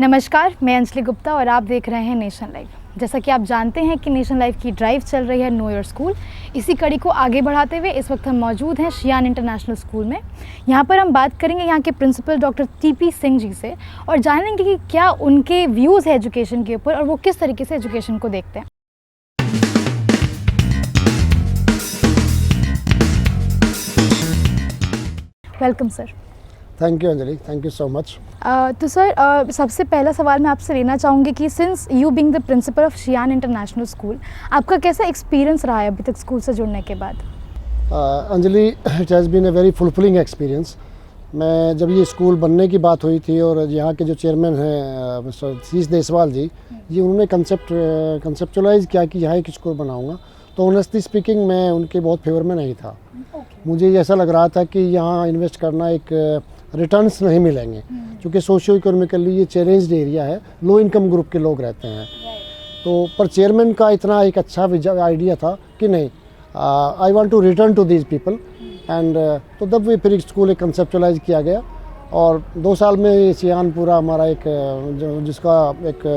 नमस्कार, मैं अंजलि गुप्ता और आप देख रहे हैं नेशन लाइव। जैसा कि आप जानते हैं कि नेशन लाइव की ड्राइव चल रही है नो योर स्कूल। इसी कड़ी को आगे बढ़ाते हुए इस वक्त हम मौजूद हैं शियान इंटरनेशनल स्कूल में। यहाँ पर हम बात करेंगे यहाँ के principal doctor TP Singh ji से और जानेंगे कि क्या उनके व्यूज़ है एजुकेशन के ऊपर और वो किस तरीके से एजुकेशन को देखते हैं। Welcome sir. Thank you Anjali, thank you so much. तो सर सबसे पहला सवाल मैं आपसे लेना चाहूँगी कि since you being the principal of Shiyan international school, आपका कैसा एक्सपीरियंस रहा है अभी तक स्कूल से जुड़ने के बाद? Anjali, it has been a very fulfilling experience. मैं जब ये स्कूल बनने की बात हुई थी और यहाँ के जो चेयरमैन हैं मिस्टर शीश देसवाल जी, ये उन्होंने कंसेप्चुलाइज़ किया कि यहाँ एक स्कूल बनाऊँगा, तो ऑनेस्टली स्पीकिंग मैं उनके बहुत फेवर में नहीं था। मुझे ऐसा लग रहा था कि यहाँ इन्वेस्ट करना एक रिटर्न्स नहीं मिलेंगे, क्योंकि सोशियो इकोनॉमिकली ये चैलेंज्ड एरिया है, लो इनकम ग्रुप के लोग रहते हैं। तो पर चेयरमैन का इतना एक अच्छा आइडिया था कि नहीं, I want to return to these people and तो तब भी फिर स्कूल एक कंसेप्चुलाइज किया गया और 2 साल में ये शियान पूरा हमारा एक जिसका एक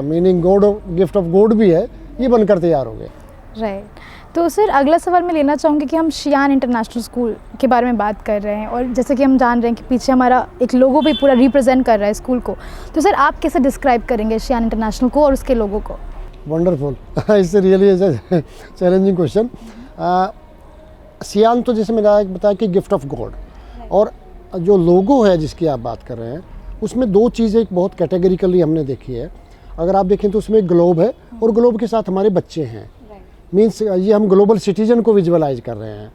meaning God gift of God भी है, ये बनकर तैयार हो गए। राइट। तो सर अगला सवाल मैं लेना चाहूँगी कि हम शियान इंटरनेशनल स्कूल के बारे में बात कर रहे हैं और जैसे कि हम जान रहे हैं कि पीछे हमारा एक लोगो भी पूरा रिप्रेजेंट कर रहा है स्कूल को, तो सर आप कैसे डिस्क्राइब करेंगे शियान इंटरनेशनल को और उसके लोगों को? वंडरफुल इससे रियली चैलेंजिंग क्वेश्चन। शियान तो जैसे मैंने बताया कि गिफ्ट ऑफ गॉड, और जो लोगो है जिसकी आप बात कर रहे हैं उसमें 2 चीज़ें बहुत कैटेगरिकली हमने देखी है। अगर आप देखें तो उसमें ग्लोब है और ग्लोब के साथ हमारे बच्चे हैं, मीन्स ये हम ग्लोबल सिटीजन को विजुअलाइज कर रहे हैं।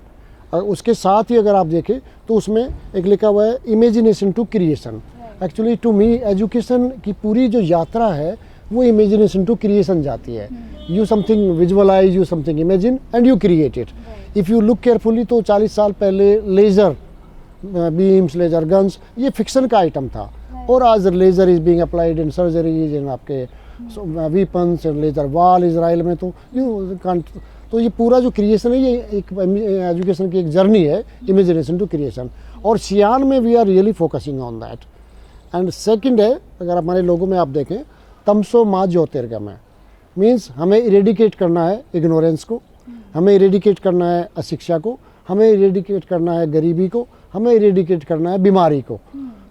और उसके साथ ही अगर आप देखें तो उसमें एक लिखा हुआ है imagination to creation. Actually to me education की पूरी जो यात्रा है वो इमेजिनेशन टू क्रिएशन जाती है। You something visualize, you something imagine and you create it. If you look carefully तो 40 साल पहले लेज़र बीम्स, लेज़र गन्स ये फिक्शन का आइटम था, और आज laser is being applied in surgeries, in आपके weapons and laser wall Israel में। तो ये पूरा जो क्रिएशन है ये एक एजुकेशन की एक जर्नी है, इमेजिनेशन टू क्रिएशन, और शियान में we are really focusing on that. And second है, अगर हमारे लोगों में आप देखें तमसो माँ ज्योतिर्गमय, मीन्स हमें इरेडिकेट करना है इग्नोरेंस को, हमें इरेडिकेट करना है अशिक्षा को, हमें इरेडिकेट करना है गरीबी को, हमें इरेडिकेट करना है बीमारी को।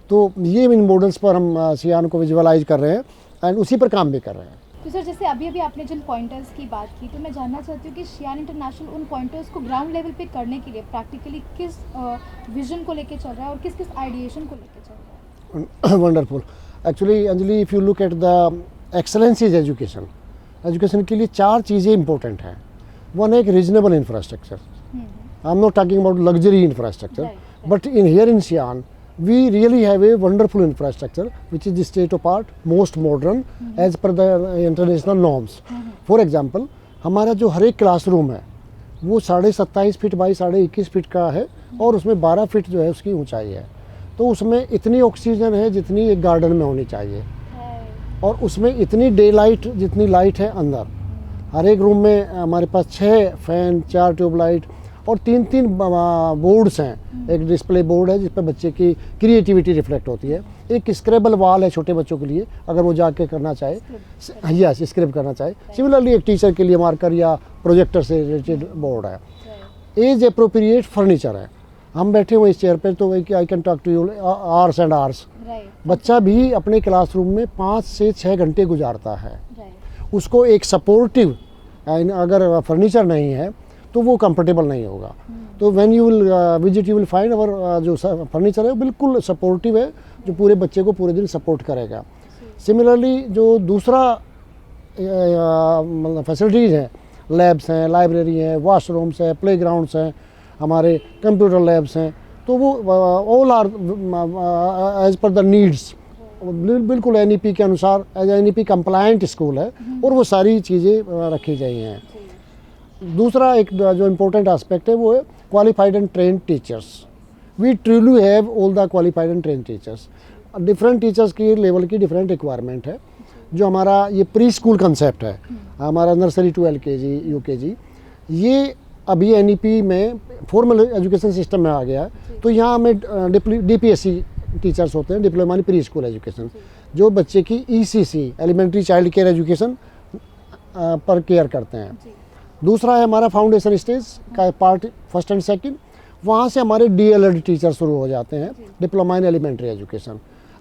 तो ये इन मॉडल्स पर हम शियान को विजुअलाइज कर रहे हैं एंड उसी पर काम भी कर रहे हैं। तो सर जैसे अभी आपने जिन पॉइंटर्स की बात की, तो मैं जानना चाहती हूँ कि शियान इंटरनेशनल उन पॉइंटर्स को ग्राउंड लेवल पे करने के लिए प्रैक्टिकली किस विजन को लेके चल रहा है और किस किस आइडिएशन को लेके चल रहा है? Wonderful. Actually Anjali, if you look at the excellence is education, education के लिए 4 चीज़ें इंपॉर्टेंट हैं। वन है एक reasonable infrastructure. I am not talking about luxury infrastructure, but in here in Shiyan we really have a wonderful infrastructure which is the state of art, most modern as per the international norms. For example, हमारा जो हर एक classroom है वो 27.5 feet by 21.5 feet का है और उसमें 12 feet जो है उसकी ऊंचाई है। तो उसमें इतनी ऑक्सीजन है जितनी एक गार्डन में होनी चाहिए, और उसमें इतनी डे लाइट जितनी लाइट है अंदर। हर एक रूम में हमारे पास 6 फैन, 4 ट्यूबलाइट और 3 बोर्ड्स हैं। एक डिस्प्ले बोर्ड है जिस पर बच्चे की क्रिएटिविटी रिफ्लेक्ट होती है, एक स्क्रैबल वाल है छोटे बच्चों के लिए अगर वो जाके करना चाहे, यस स्क्रैब करना चाहे। सिमिलरली एक टीचर के लिए मार्कर या प्रोजेक्टर से रिलेटेड बोर्ड है। एज अप्रोप्रिएट फर्नीचर है। हम बैठे हुए इस चेयर पर तो I can talk to you hours and hours. बच्चा भी अपने क्लासरूम में 5 से 6 घंटे गुजारता है। उसको एक सपोर्टिव अगर फर्नीचर नहीं है तो वो कंफर्टेबल नहीं होगा। तो when you will visit you will find our जो फर्नीचर है वो बिल्कुल सपोर्टिव है, जो पूरे बच्चे को पूरे दिन सपोर्ट करेगा। सिमिलरली जो दूसरा मतलब फैसिलिटीज़ हैं, लैब्स हैं, लाइब्रेरी हैं, वॉशरूम्स हैं, प्लेग्राउंड्स हैं, हमारे कंप्यूटर लैब्स हैं, तो वो all are as per the needs, बिल्कुल NEP के अनुसार एज NEP कंप्लायंट स्कूल है, और वो सारी चीज़ें रखी गई हैं। दूसरा एक जो इम्पोर्टेंट एस्पेक्ट है वो है qualified and trained teachers. We truly have all the qualified and trained teachers. Different teachers की लेवल की डिफरेंट रिक्वायरमेंट है। जो हमारा ये प्री स्कूल कंसेप्ट है, हमारा नर्सरी टू LKG UKG, ये अभी NEP में फॉर्मल एजुकेशन सिस्टम में आ गया है। तो यहाँ हमें DPSC टीचर्स होते हैं, diploma in pre school education, जो बच्चे की ECC elementary child care education पर केयर करते हैं। दूसरा है हमारा फाउंडेशन स्टेज का पार्ट 1st एंड 2nd, वहाँ से हमारे DLED टीचर शुरू हो जाते हैं, diploma in elementary education.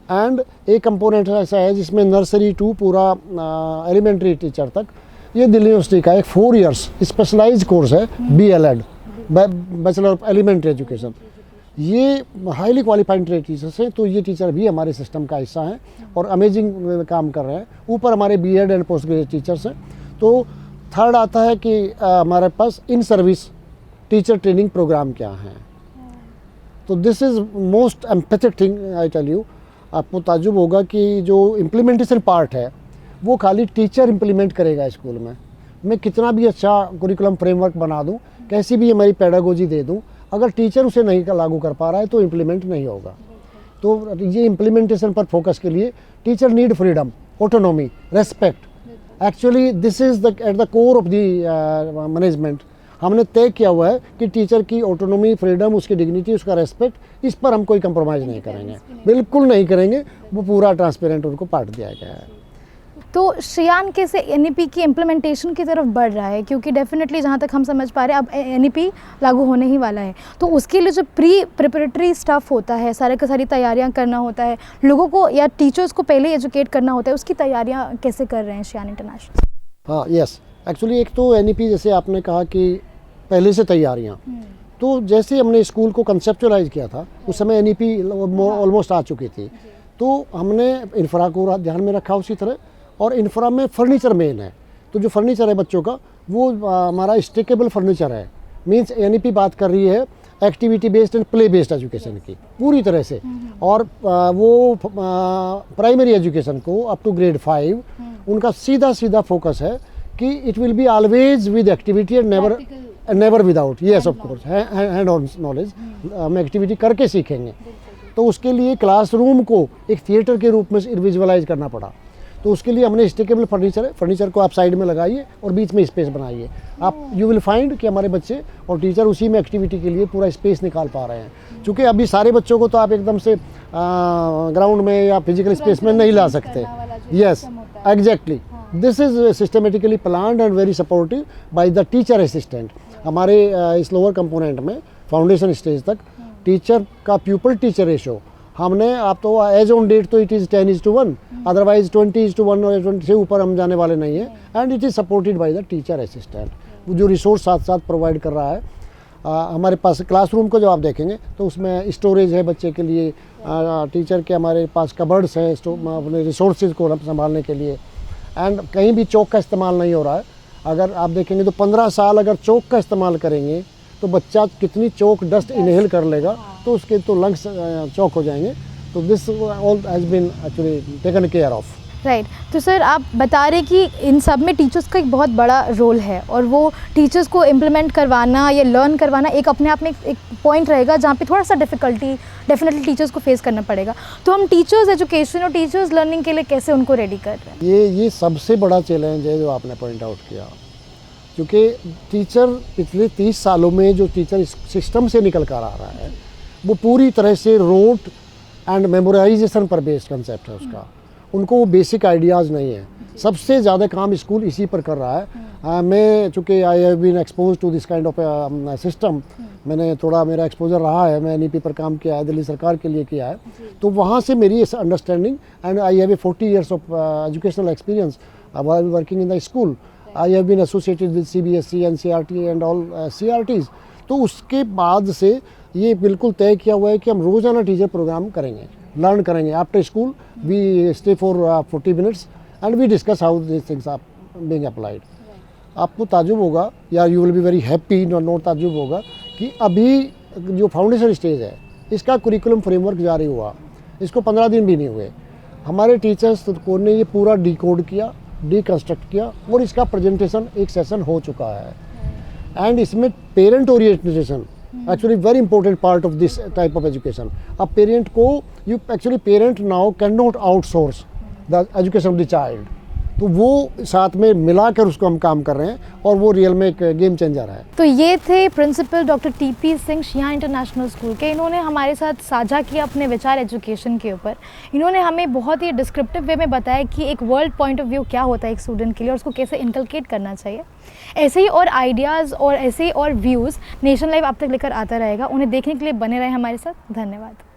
And एक कंपोनेंट ऐसा है जिसमें नर्सरी टू पूरा एलिमेंट्री टीचर तक, ये दिल्ली यूनिवर्सिटी का एक 4 इयर्स स्पेशलाइज्ड कोर्स है, BLED, bachelor of elementary education. ये हाईली क्वालिफाइड टीचर्स हैं, तो ये टीचर भी हमारे सिस्टम का हिस्सा हैं और अमेजिंग काम कर रहे हैं। ऊपर हमारे BEd and post graduate teachers हैं। तो थर्ड आता है कि हमारे पास in service teacher training program क्या है। तो this is most empathic thing I tell you. आपको ताज्जुब होगा कि जो इम्प्लीमेंटेशन पार्ट है वो खाली टीचर इम्प्लीमेंट करेगा स्कूल में। मैं कितना भी अच्छा कुरिकुलम फ्रेमवर्क बना दूं, कैसी भी हमारी पेडागोजी दे दूं, अगर टीचर उसे नहीं लागू कर पा रहा है तो इम्प्लीमेंट नहीं होगा। तो ये इम्प्लीमेंटेशन पर फोकस के लिए teacher need freedom, autonomy, respect. Actually this is the at the core of the management. हमने तय किया हुआ है कि टीचर की ऑटोनॉमी, फ्रीडम, उसकी डिग्निटी, उसका रेस्पेक्ट, इस पर हम कोई कंप्रोमाइज़ नहीं करेंगे, बिल्कुल नहीं करेंगे। वो पूरा ट्रांसपेरेंट उनको पार्ट दिया गया है। तो श्रेयान कैसे NEP की इम्प्लीमेंटेशन की तरफ बढ़ रहा है, क्योंकि डेफिनेटली जहाँ तक हम समझ पा रहे हैं अब NEP लागू होने ही वाला है, तो उसके लिए जो प्रिपरेटरी स्टफ़ होता है, सारे का सारी तैयारियाँ करना होता है, लोगों को या टीचर्स को पहले एजुकेट करना होता है, उसकी तैयारियाँ कैसे कर रहे हैं श्रेयान इंटरनेशनल? हाँ, यस, एक्चुअली एक तो NEP जैसे आपने कहा कि पहले से तैयारियाँ, तो जैसे हमने स्कूल को कंसेप्चुलाइज किया था उस समय NEP ऑलमोस्ट आ चुकी थी। तो हमने इंफ्रा को ध्यान में रखा उसी तरह, और इंफ्रा में फर्नीचर मेन है। तो जो फर्नीचर है बच्चों का वो हमारा स्टेकेबल फर्नीचर है। मींस NEP बात कर रही है activity based and play based education की पूरी तरह से। और वो प्राइमरी एजुकेशन को अप टू ग्रेड 5 उनका सीधा फोकस है कि it will be always with activity and never without. Yes of course, hand on knowledge, हम एक्टिविटी करके सीखेंगे। तो उसके लिए क्लासरूम को एक थिएटर के रूप में विजुअलाइज करना पड़ा। तो उसके लिए हमने स्टेकेबल फर्नीचर है, फर्नीचर को आप साइड में लगाइए और बीच में स्पेस बनाइए। आप यू विल फाइंड कि हमारे बच्चे और टीचर उसी में एक्टिविटी के लिए पूरा स्पेस निकाल पा रहे हैं। क्योंकि अभी सारे बच्चों को तो आप एकदम से ग्राउंड में या फिजिकल स्पेस में नहीं ला सकते। Yes, exactly, this is systematically planned and very supportive by the teacher assistant. हमारे इस लोअर कंपोनेंट में फाउंडेशन स्टेज तक टीचर का प्यूपल टीचर रेशो हमने, आप तो एज ऑन डेट तो इट इज़ 10:1, अदरवाइज 20:1 और 20 से ऊपर हम जाने वाले नहीं हैं। And it is supported by the teacher assistant, जो रिसोर्स साथ साथ प्रोवाइड कर रहा है। हमारे पास क्लासरूम को जब आप देखेंगे तो उसमें स्टोरेज है बच्चे के लिए, टीचर के हमारे पास कबर्ड्स हैं अपने रिसोर्सेज को संभालने के लिए। एंड कहीं भी चौक का इस्तेमाल नहीं हो रहा है। अगर आप देखेंगे तो 15 साल अगर चौक का इस्तेमाल करेंगे तो बच्चा कितनी चौक डस्ट इनहेल कर लेगा, तो उसके तो लंग्स चौक हो जाएंगे। तो this all has been actually taken care of. Right. तो सर आप बता रहे कि इन सब में टीचर्स का एक बहुत बड़ा रोल है, और वो टीचर्स को इम्प्लीमेंट करवाना या लर्न करवाना एक अपने आप में एक पॉइंट रहेगा जहाँ पे थोड़ा सा डिफ़िकल्टी डेफिनेटली टीचर्स को फेस करना पड़ेगा। तो हम टीचर्स एजुकेशन और टीचर्स लर्निंग के लिए कैसे उनको रेडी कर रहे हैं? ये सबसे बड़ा चैलेंज है जो आपने पॉइंट आउट किया। क्योंकि टीचर पिछले 30 सालों में जो टीचर इस सिस्टम से निकल कर आ रहा है वो पूरी तरह से रोट एंड मेमोराइजेशन पर बेस्ड कंसेप्ट है उसका। उनको वो बेसिक आइडियाज़ नहीं है। सबसे ज़्यादा काम स्कूल इसी पर कर रहा है। मैं चूँकि I have been expose to this kind of system, मैंने थोड़ा मेरा एक्सपोजर रहा है, मैं NEP पर काम किया है, दिल्ली सरकार के लिए किया है। तो वहाँ से मेरी इस understanding, and I have a 40 years of educational experience while working in the school. I have been associated with CBSE, NCERT and all CRTs। तो उसके बाद से ये बिल्कुल तय किया हुआ है कि हम रोज़ाना टीचर प्रोग्राम करेंगे, लर्न करेंगे। After school we stay for 40 minutes and we discuss how this things are being applied. आपको ताजुब होगा या you will be very happy, not ताजुब होगा कि अभी जो फाउंडेशन स्टेज है इसका कुरिकुलम फ्रेमवर्क जारी हुआ, इसको 15 दिन भी नहीं हुए। हमारे टीचर्स को ने ये पूरा डिकोड किया, डिकंस्ट्रक्ट किया, और इसका प्रेजेंटेशन एक सेशन हो चुका है। एंड इसमें parent orientation actually very important part of this type of education. अब पेरेंट को parent now can not outsource the education of the child. तो वो साथ में मिलाकर उसको हम काम कर रहे हैं और वो रियल में एक गेम चेंजर है। तो ये थे प्रिंसिपल डॉक्टर टीपी सिंह शिया इंटरनेशनल स्कूल के। इन्होंने हमारे साथ साझा किया अपने विचार एजुकेशन के ऊपर। इन्होंने हमें बहुत ही डिस्क्रिप्टिव वे में बताया कि एक वर्ल्ड पॉइंट ऑफ व्यू क्या होता है एक स्टूडेंट के लिए और उसको कैसे इनकलकेट करना चाहिए। ऐसे ही और आइडियाज़ और ऐसे ही और व्यूज़ नेशन लाइव आप तक लेकर आता रहेगा। उन्हें देखने के लिए बने रहे हमारे साथ। धन्यवाद।